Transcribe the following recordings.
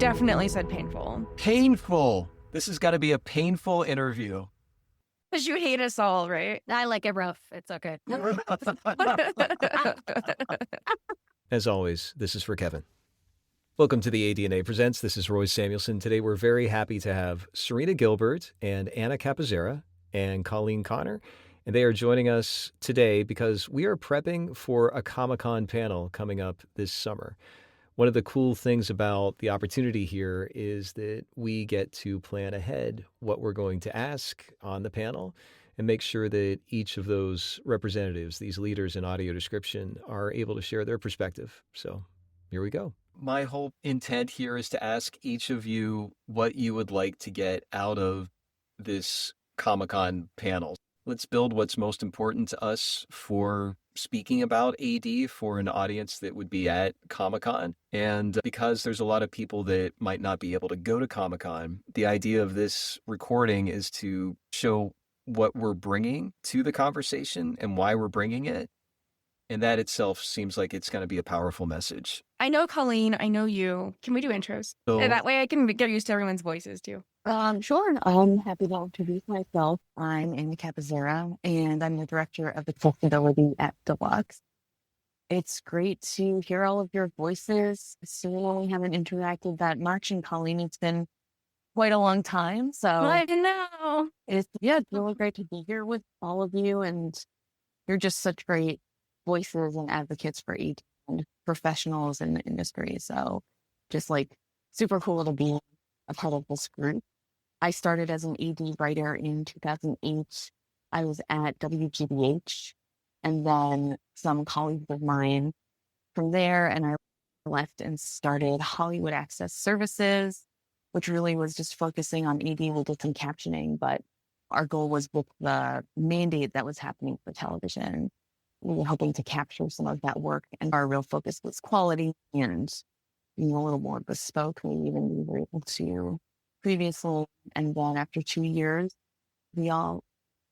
definitely said painful. Painful. This has got to be a painful interview. Because you hate us all, right? I like it rough. It's okay. As always, this is for Kevin. Welcome to the ADNA Presents. This is Roy Samuelson. Today, we're very happy to have Serina Gilbert and Anna Capezzera and Colleen Connor. And they are joining us today because we are prepping for a Comic-Con panel coming up this summer. One of the cool things about the opportunity here is that we get to plan ahead what we're going to ask on the panel and make sure that each of those representatives, these leaders in audio description, are able to share their perspective. So here we go. My whole intent here is to ask each of you what you would like to get out of this Comic-Con panel. Let's build what's most important to us for speaking about AD for an audience that would be at Comic-Con. And because there's a lot of people that might not be able to go to Comic-Con, the idea of this recording is to show what we're bringing to the conversation and why we're bringing it. And that itself seems like it's going to be a powerful message. I know Colleen. I know you. Can we do intros? So, That way I can get used to everyone's voices too. Sure. I'm happy to introduce myself. I'm Anna Capezzera, and I'm the director of accessibility at Deluxe. It's great to hear all of your voices. Serena, we haven't interacted that much, and Colleen, it's been quite a long time. So I know. it's really great to be here with all of you, and you're just such great voices and advocates for AD and professionals in the industry. So just like super cool to be a part of this group. I started as an AD writer in 2008. I was at WGBH, and then some colleagues of mine from there, and I left and started Hollywood Access Services, which really was just focusing on AD legal and captioning. But our goal was with the mandate that was happening for television. We were hoping to capture some of that work, and our real focus was quality and being a little more bespoke than even we were able to previously. And then after 2 years, we all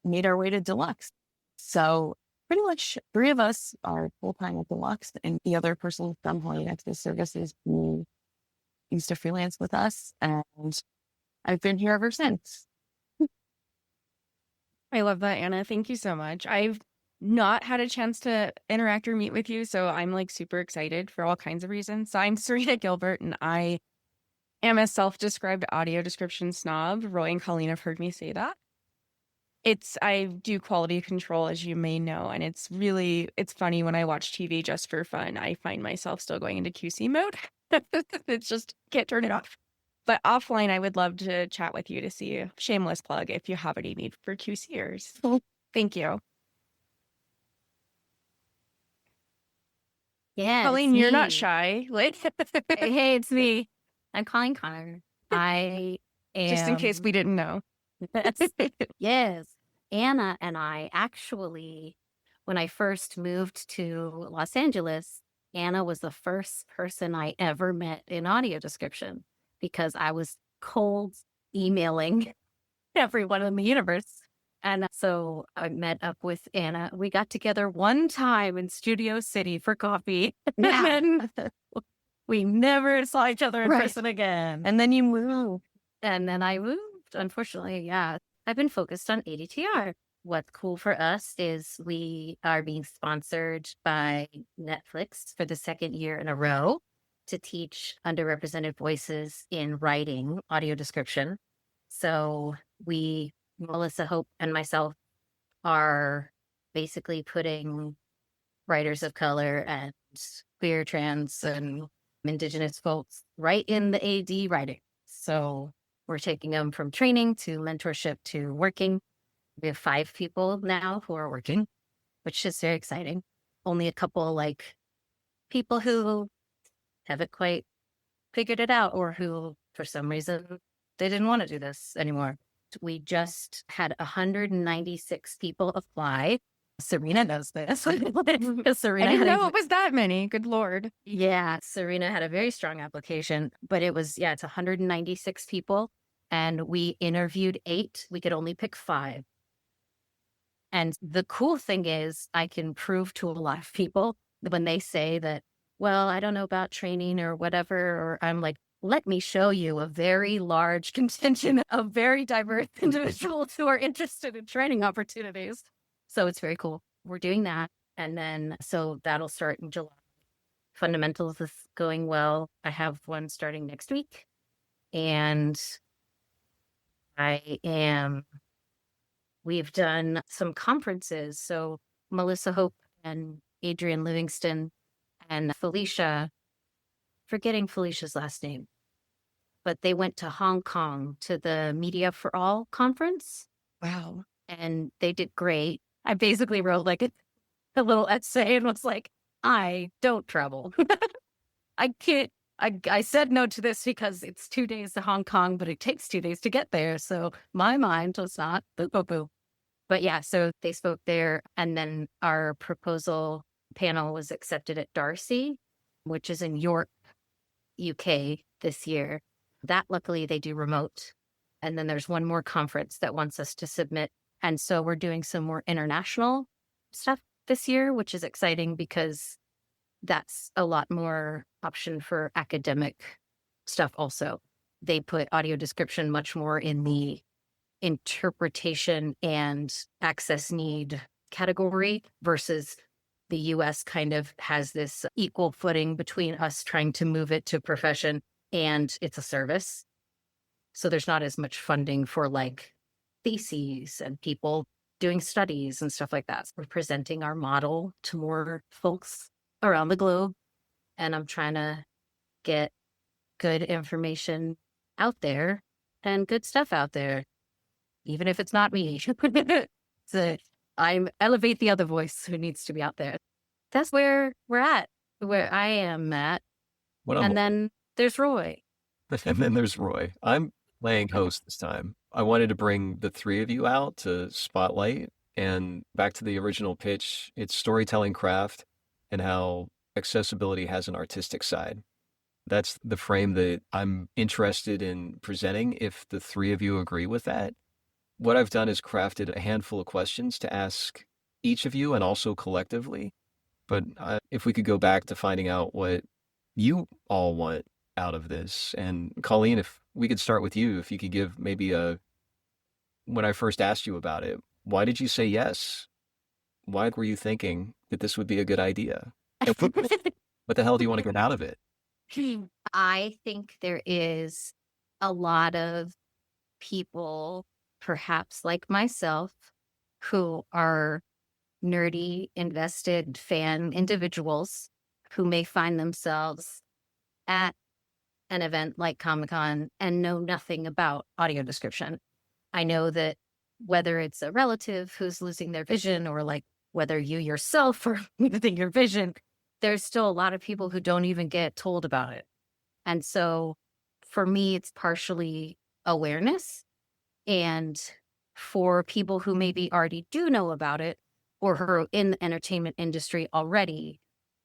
made our way to Deluxe. So pretty much 3 of us are full-time at Deluxe, and the other person from Hollywood Access Services who used to freelance with us, and I've been here ever since. I love that, Anna. Thank you so much. I've not had a chance to interact or meet with you, so I'm like super excited for all kinds of reasons. So I'm Serina Gilbert, and I am a self-described audio description snob. Roy and Colleen have heard me say that. I do quality control, as you may know, and it's funny when I watch TV just for fun. I find myself still going into QC mode. It's just can't turn it off. But offline, I would love to chat with you to see, shameless plug, if you have any need for QCers. Thank you. Yeah. Colleen, you're not shy. Hey, it's me. I'm Colleen Connor. I am. Just in case we didn't know. Yes. Anna and I actually, when I first moved to Los Angeles, Anna was the first person I ever met in audio description because I was cold emailing everyone in the universe. And so I met up with Anna. We got together one time in Studio City for coffee. Yeah. And then we never saw each other in person again. And then you moved. And then I moved, unfortunately. Yeah. I've been focused on ADTR. What's cool for us is we are being sponsored by Netflix for the 2nd year in a row to teach underrepresented voices in writing audio description. So Melissa Hope and myself are basically putting writers of color and queer, trans, and indigenous folks right in the AD writing. So we're taking them from training to mentorship to working. We have 5 people now who are working, which is very exciting. Only a couple people who haven't quite figured it out or who, for some reason, they didn't want to do this anymore. We just had 196 people apply. Serina knows this. Serina I didn't know it was that many. Good Lord. Yeah, Serina had a very strong application, but it's 196 people. And we interviewed 8. We could only pick 5. And the cool thing is I can prove to a lot of people when they say that, well, I don't know about training or whatever, or I'm like, let me show you a very large contingent of very diverse individuals who are interested in training opportunities. So it's very cool. We're doing that. And then, so that'll start in July. Fundamentals is going well. I have one starting next week. And we've done some conferences. So Melissa Hope and Adrian Livingston and Felicia, forgetting Felicia's last name, but they went to Hong Kong to the Media for All conference. Wow. And they did great. I basically wrote like a little essay and was like, I don't travel. I can't. I said no to this because it's 2 days to Hong Kong, but it takes 2 days to get there. So my mind was not boo, boo, boo. But yeah, so they spoke there. And then our proposal panel was accepted at Darcy, which is in York, UK this year. That luckily they do remote. And then there's one more conference that wants us to submit. And so we're doing some more international stuff this year, which is exciting because that's a lot more option for academic stuff also. They put audio description much more in the interpretation and access need category versus the US kind of has this equal footing between us trying to move it to profession and it's a service. So there's not as much funding for like theses and people doing studies and stuff like that. So we're presenting our model to more folks around the globe. And I'm trying to get good information out there and good stuff out there, even if it's not me. So I elevate the other voice who needs to be out there. That's where we're at, where I am at. And then there's Roy. And then there's Roy. I'm playing host this time. I wanted to bring the three of you out to spotlight, and back to the original pitch, it's storytelling craft and how accessibility has an artistic side. That's the frame that I'm interested in presenting, if the three of you agree with that. What I've done is crafted a handful of questions to ask each of you and also collectively. But if we could go back to finding out what you all want out of this. And Colleen, if we could start with you, if you could give maybe when I first asked you about it, why did you say yes? Why were you thinking that this would be a good idea? And what the hell do you want to get out of it? I think there is a lot of people, perhaps like myself, who are nerdy, invested fan individuals who may find themselves at an event like Comic-Con and know nothing about audio description. I know that whether it's a relative who's losing their vision or like whether you yourself are losing your vision, there's still a lot of people who don't even get told about it. And so for me, it's partially awareness. And for people who maybe already do know about it or who are in the entertainment industry already,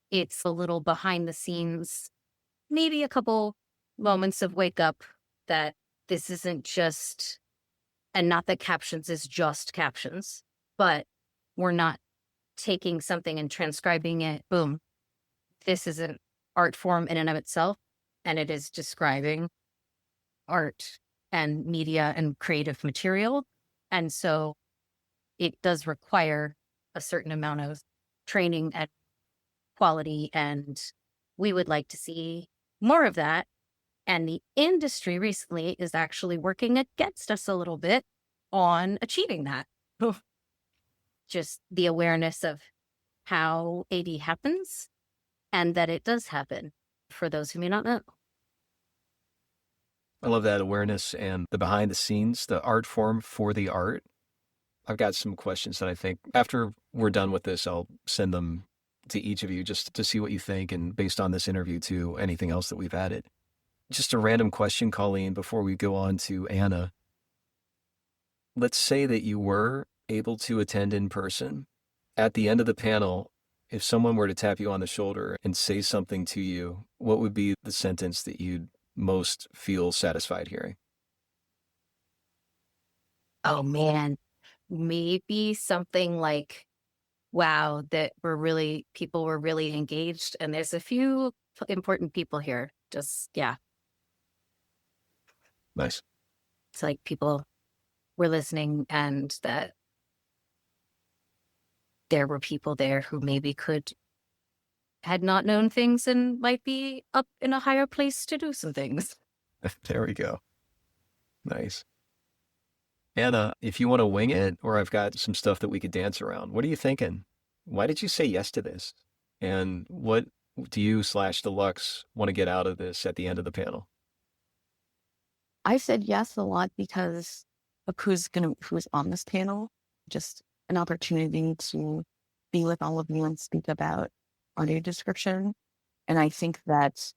it's a little behind the scenes, maybe a couple moments of wake up that this isn't just, and not that captions is just captions, but we're not taking something and transcribing it. Boom. This is an art form in and of itself, and it is describing art and media and creative material. And so it does require a certain amount of training and quality, and we would like to see more of that. And the industry recently is actually working against us a little bit on achieving that. Just the awareness of how AD happens and that it does happen for those who may not know. I love that awareness and the behind the scenes, the art form for the art. I've got some questions that I think after we're done with this, I'll send them to each of you just to see what you think, and based on this interview too, anything else that we've added. Just a random question, Colleen, before we go on to Anna. Let's say that you were able to attend in person. At the end of the panel, if someone were to tap you on the shoulder and say something to you, what would be the sentence that you'd most feel satisfied hearing? Oh man, maybe something like, wow, that people were really engaged, and there's a few important people here. Just, yeah. Nice. It's like people were listening and that there were people there who maybe had not known things and might be up in a higher place to do some things. There we go. Nice. Anna, if you want to wing it, or I've got some stuff that we could dance around, what are you thinking? Why did you say yes to this? And what do you/Deluxe want to get out of this at the end of the panel? I said yes a lot because of who's on this panel. Just an opportunity to be with all of you and speak about audio description. And I think that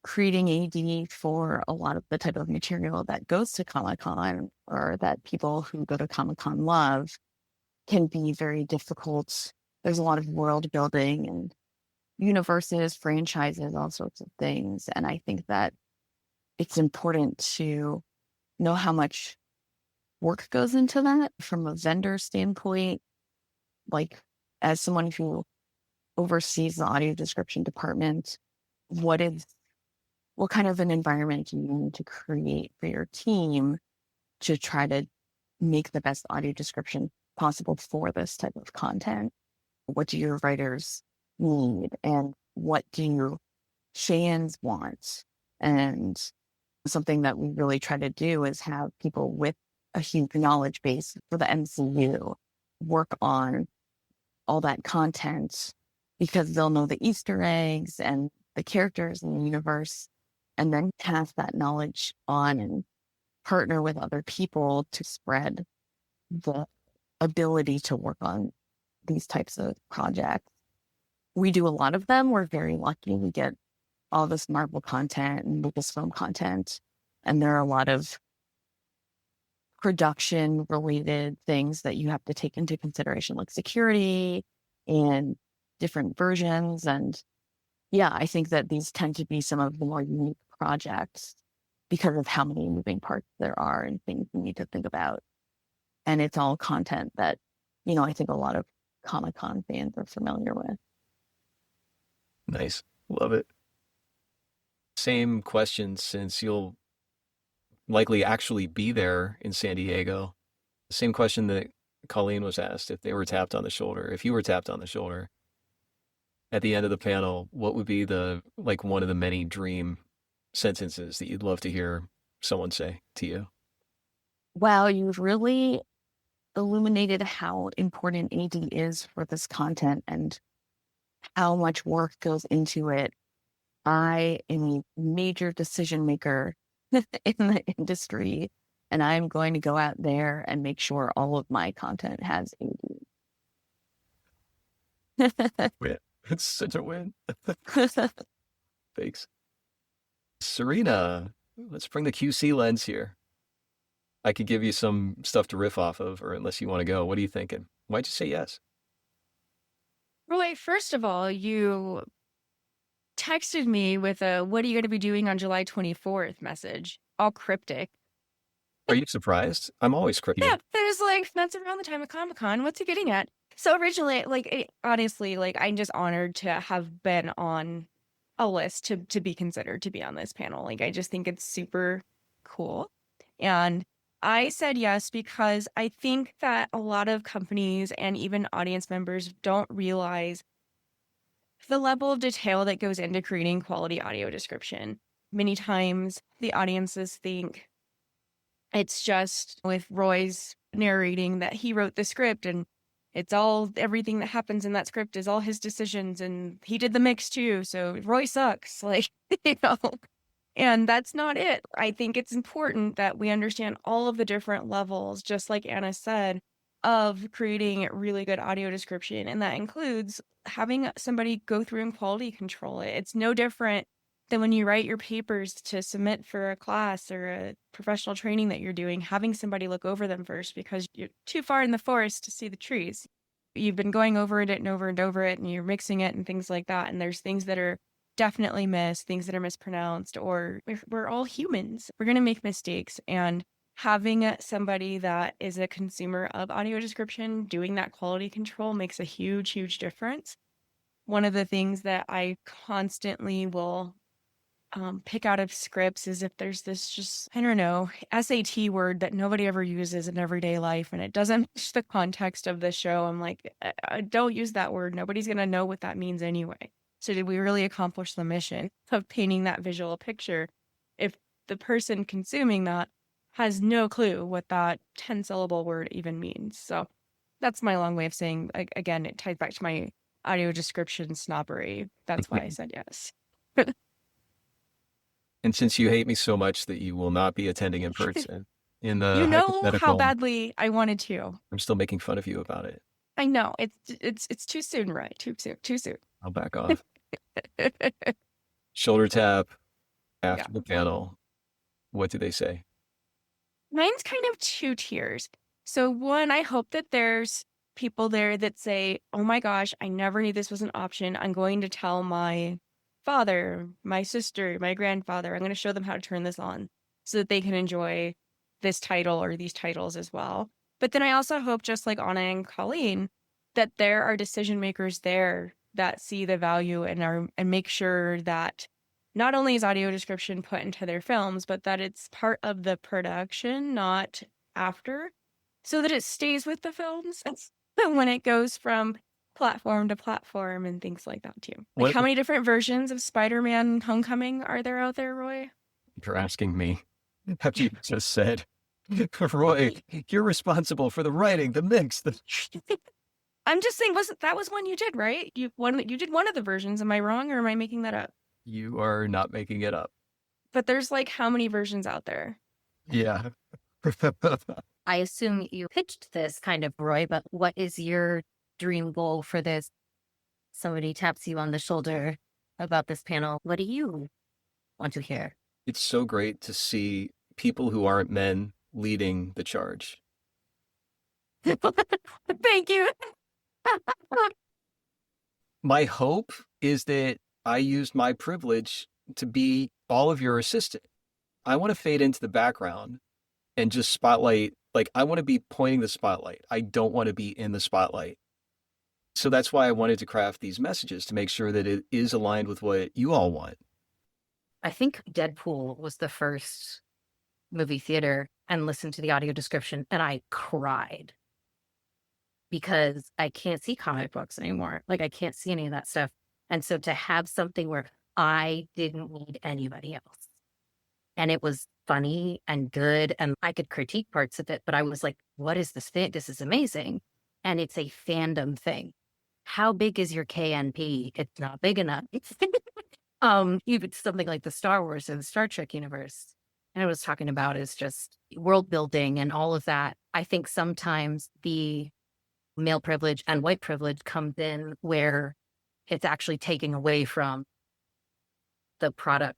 creating AD for a lot of the type of material that goes to Comic-Con or that people who go to Comic-Con love can be very difficult. There's a lot of world building and universes, franchises, all sorts of things. And I think that it's important to know how much work goes into that from a vendor standpoint. Like, as someone who oversees the audio description department, what kind of an environment do you need to create for your team to try to make the best audio description possible for this type of content? What do your writers need? And what do fans want? And something that we really try to do is have people with a huge knowledge base for the MCU work on all that content because they'll know the Easter eggs and the characters in the universe, and then pass that knowledge on and partner with other people to spread the ability to work on these types of projects. We do a lot of them. We're very lucky. We get all this Marvel content and Lucasfilm content, and there are a lot of production related things that you have to take into consideration, like security and different versions. And yeah, I think that these tend to be some of the more unique projects because of how many moving parts there are and things you need to think about. And it's all content that, I think a lot of Comic-Con fans are familiar with. Nice. Love it. Same question, since you'll likely actually be there in San Diego. Same question that Colleen was asked if they were tapped on the shoulder. If you were tapped on the shoulder at the end of the panel, what would be one of the many dream sentences that you'd love to hear someone say to you? Wow, you've really illuminated how important AD is for this content and how much work goes into it. I am a major decision maker in the industry, and I'm going to go out there and make sure all of my content has AD. Win. It's such a win. Thanks. Serina, let's bring the QC lens here. I could give you some stuff to riff off of, or unless you want to go. What are you thinking? Why'd you say yes? Roy, first of all, you texted me with a "what are you going to be doing on July 24th" message, all cryptic. Are you surprised? I'm always cryptic. Yeah, it was like, that's around the time of Comic-Con. What's he getting at? So originally, honestly, I'm just honored to have been on a list to be considered to be on this panel. I just think it's super cool. And I said yes because I think that a lot of companies and even audience members don't realize the level of detail that goes into creating quality audio description. Many times the audiences think it's just with Roy's narrating that he wrote the script and everything that happens in that script is all his decisions and he did the mix too. So Roy sucks, and that's not it. I think it's important that we understand all of the different levels, just like Anna said, of creating really good audio description. And that includes having somebody go through and quality control it. It's no different than when you write your papers to submit for a class or a professional training that you're doing, having somebody look over them first because you're too far in the forest to see the trees. You've been going over it and over it, and you're mixing it and things like that. And there's things that are definitely missed, things that are mispronounced, or we're all humans. We're going to make mistakes. And having somebody that is a consumer of audio description doing that quality control makes a huge, huge difference. One of the things that I constantly will pick out of scripts is if there's this just, I don't know, SAT word that nobody ever uses in everyday life and it doesn't match the context of the show. I'm like, don't use that word. Nobody's going to know what that means anyway. So did we really accomplish the mission of painting that visual picture if the person consuming that has no clue what that 10-syllable word even means? So that's my long way of saying, again, it ties back to my audio description snobbery. That's why I said yes. And since you hate me so much that you will not be attending in person, in the You know how hypothetical, badly I wanted to. I'm still making fun of you about it. I know it's too soon, right? Too soon. I'll back off. Shoulder tap after Yeah. the panel. What do they say? Mine's kind of two tiers. So one, I hope that there's people there that say, "Oh my gosh, I never knew this was an option. I'm going to tell my father, my sister, my grandfather. I'm going to show them how to turn this on so that they can enjoy this title or these titles as well." But then I also hope, just like Anna and Colleen, that there are decision makers there that see the value and make sure that not only is audio description put into their films, but that it's part of the production, not after, so that it stays with the films when it goes from platform to platform and things like that too. Like, how many different versions of Spider-Man Homecoming are there out there, Roy? You're asking me. Have you just said, Roy, you're responsible for the writing, the mix, the... I'm just saying, that was one you did, right? You did one of the versions. Am I wrong, or am I making that up? You are not making it up. But there's like how many versions out there? Yeah. I assume you pitched this kind of, Roy, but what is your dream goal for this? Somebody taps you on the shoulder about this panel. What do you want to hear? It's so great to see people who aren't men leading the charge. Thank you. My hope is that I used my privilege to be all of your assistant. I want to fade into the background and just spotlight. Like, I want to be pointing the spotlight. I don't want to be in the spotlight. So that's why I wanted to craft these messages, to make sure that it is aligned with what you all want. I think Deadpool was the first movie theater and listened to the audio description, and I cried because I can't see comic books anymore. Like, I can't see any of that stuff. And so to have something where I didn't need anybody else, and it was funny and good, and I could critique parts of it, but I was like, what is this thing? This is amazing. And it's a fandom thing. How big is your KNP? It's not big enough. Even something like the Star Wars or the Star Trek universe. And I was talking about is just world building and all of that. I think sometimes the male privilege and white privilege comes in where it's actually taking away from the product,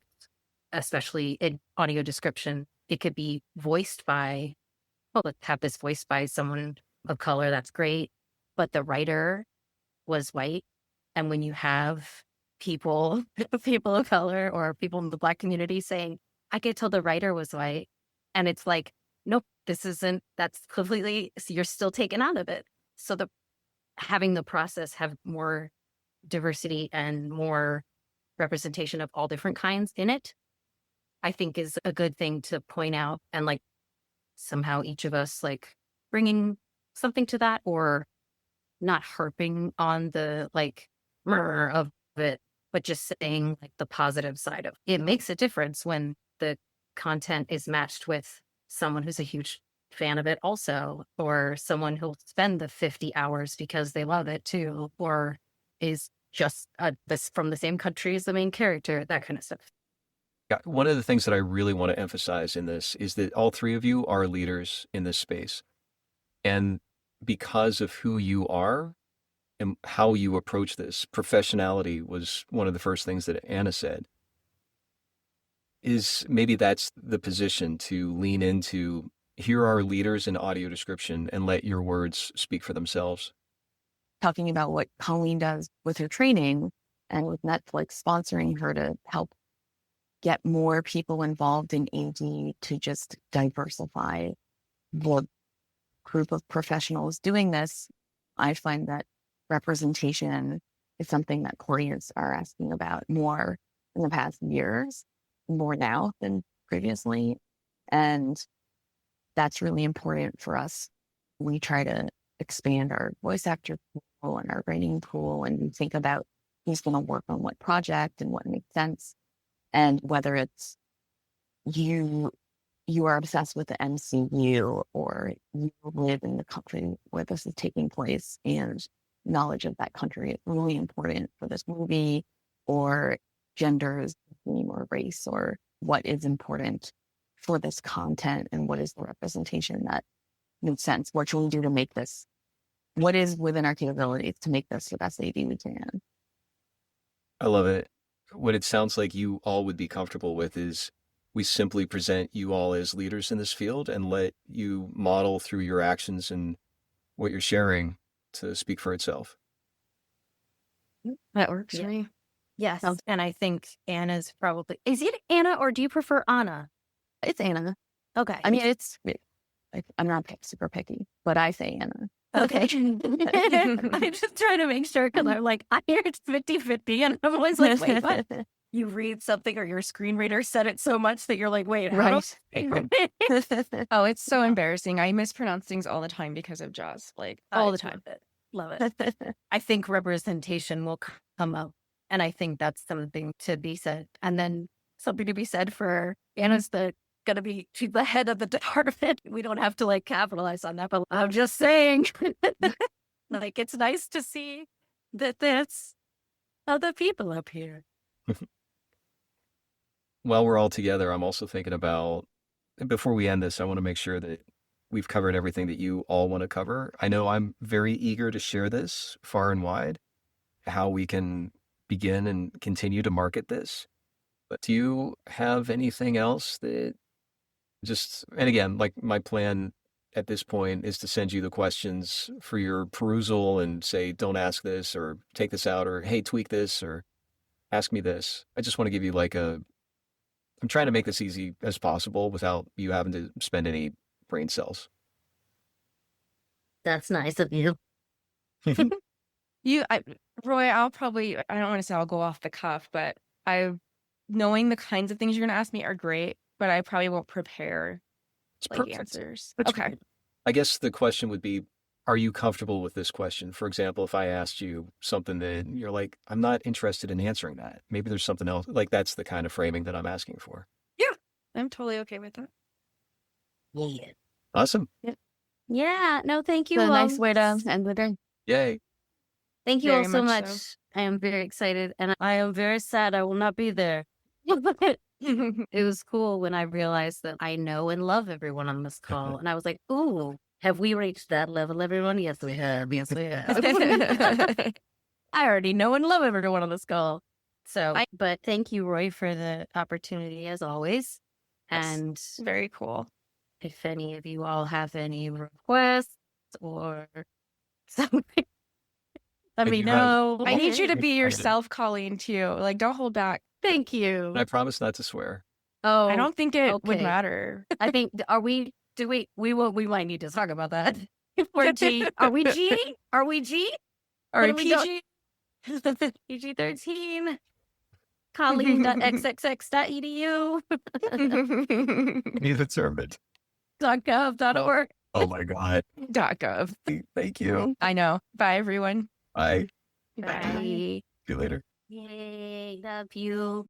especially in audio description. It could be voiced by, well, let's have this voiced by someone of color. That's great. But the writer was white. And when you have people of color or people in the Black community saying, I could tell the writer was white. And it's like, nope, that's completely, you're still taken out of it. So having the process have more diversity and more representation of all different kinds in it, I think is a good thing to point out. And like somehow each of us like bringing something to that, or not harping on the like of it, but just saying like the positive side of it. It makes a difference when the content is matched with someone who's a huge fan of it also, or someone who'll spend the 50 hours because they love it too, or is just from the same country as the main character, that kind of stuff. Yeah, one of the things that I really want to emphasize in this is that all three of you are leaders in this space. And because of who you are and how you approach this, professionality was one of the first things that Anna said, is maybe that's the position to lean into. Here are leaders in audio description, and let your words speak for themselves. Talking about what Colleen does with her training and with Netflix sponsoring her to help get more people involved in AD to just diversify the group of professionals doing this, I find that representation is something that couriers are asking about more in the past years. more now than previously. And that's really important for us. We try to expand our voice actor pool and our writing pool and think about who's going to work on what project and what makes sense. And whether it's you are obsessed with the MCU or you live in the country where this is taking place and knowledge of that country is really important for this movie, or gender is the theme, or race, or what is important for this content and what is the representation that makes sense. What should we do to make this, what is within our capabilities to make this the best AD we can? I love it. What it sounds like you all would be comfortable with is we simply present you all as leaders in this field and let you model through your actions and what you're sharing to speak for itself. That works Yeah. for me. Yes. And I think Anna's probably, is it Anna or do you prefer Anna? It's Anna. Okay. I mean, I'm not super picky, but I say Anna. Okay. I'm just trying to make sure because I'm like, I hear it's 50-50 and I'm always like, wait, what? You read something or your screen reader said it so much that you're like, wait, how do Oh, it's so embarrassing. I mispronounce things all the time because of Jaws, like all the time. Love it. I think representation will come up. And I think that's something to be said. And then something to be said for Anna's she's the head of the department. We don't have to like capitalize on that, but I'm just saying, like, it's nice to see that there's other people up here. While we're all together, I'm also thinking about, before we end this, I want to make sure that we've covered everything that you all want to cover. I know I'm very eager to share this far and wide, how we can begin and continue to market this. But do you have anything else that and again, like my plan at this point is to send you the questions for your perusal and say, don't ask this or take this out or, hey, tweak this or ask me this. I just want to give you I'm trying to make this easy as possible without you having to spend any brain cells. That's nice of you. Roy, I don't want to say I'll go off the cuff, but knowing the kinds of things you're going to ask me are great, but I probably won't prepare answers. That's okay. great. I guess the question would be, are you comfortable with this question? For example, if I asked you something that you're like, I'm not interested in answering that. Maybe there's something else. Like that's the kind of framing that I'm asking for. Yeah, I'm totally okay with that. Yeah. Awesome. Yeah. No, thank you. It's a nice way to end the day. Yay. Thank you all Very so much much. so. I am very excited and I am very sad I will not be there. It was cool when I realized that I know and love everyone on this call. And I was like, ooh, have we reached that level, everyone? Yes, we have. Yes, we have. I already know and love everyone on this call. But thank you, Roy, for the opportunity as always. And Very cool. if any of you all have any requests or something, let me know. I need you to be yourself, Colleen, too. Like, don't hold back. Thank you. And I promise not to swear. Oh, I don't think it would okay. matter. I think, we might need to talk about that. We're G. Are we G? Are we G? Or What do we PG? PG-13. Colleen.xxx.edu. Neither term it. .gov.org. Oh my God. .gov. Thank you. I know. Bye, everyone. Bye. Bye. See you later. Yay, love you.